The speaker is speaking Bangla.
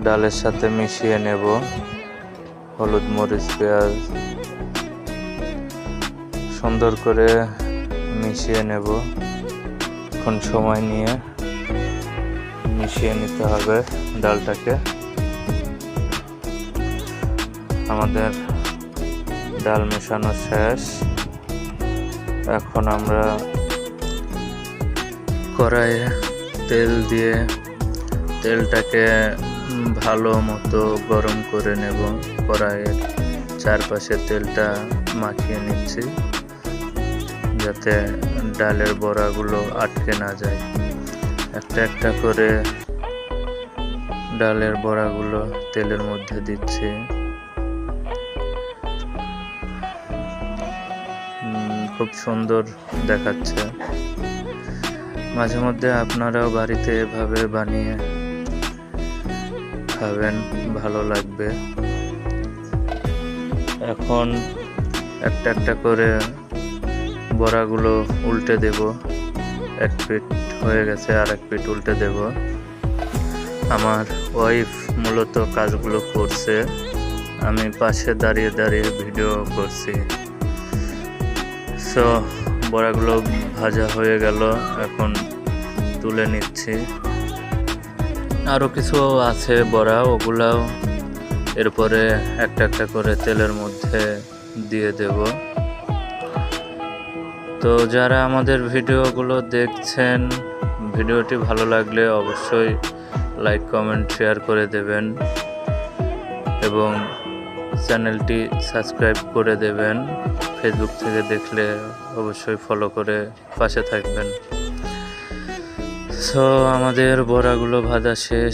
ডালের সাথে মিশিয়ে নেব। হলুদ, মরিচ, পেঁয়াজ সুন্দর করে মিশিয়ে নেব। এখন সময় নিয়ে মিশিয়ে নিতে হবে ডালটাকে। আমাদের ডাল মেশানো শেষ। এখন আমরা কড়াইয়ে তেল দিয়ে তেলটাকে ভালো মতো গরম করে নেব। কড়াইয়ের চারপাশে তেলটা মাখিয়ে নিচ্ছি যাতে ডালের বড়াগুলো আটকে না যায়। একটা একটা করে ডালের বড়াগুলো তেলের মধ্যে দিচ্ছি। খুব সুন্দর দেখাচ্ছে। মাঝে মধ্যে আপনারাও বাড়িতে এভাবে বানিয়ে খাবেন, ভালো লাগবে। এখন একটা একটা করে বড়াগুলো উল্টে দেব। এক পিঠ হয়ে গেছে, আর এক পিঠ উল্টে দেব। আমার ওয়াইফ মূলত কাজগুলো করছে, আমি পাশে দাঁড়িয়ে দাঁড়িয়ে ভিডিও করছি। সো বড়াগুলো ভাজা হয়ে গেল, এখন তুলে নিচ্ছি। আরও কিছু আছে বড়া, ওগুলাও এরপরে একটা একটা করে তেলের মধ্যে দিয়ে দেব। তো যারা আমাদের ভিডিওগুলো দেখছেন, ভিডিওটি ভালো লাগলে অবশ্যই লাইক, কমেন্ট, শেয়ার করে দেবেন এবং চ্যানেলটি সাবস্ক্রাইব করে দেবেন। ফেসবুক থেকে দেখলে অবশ্যই ফলো করে পাশে থাকবেন। সো আমাদের বড়াগুলো ভাজা শেষ।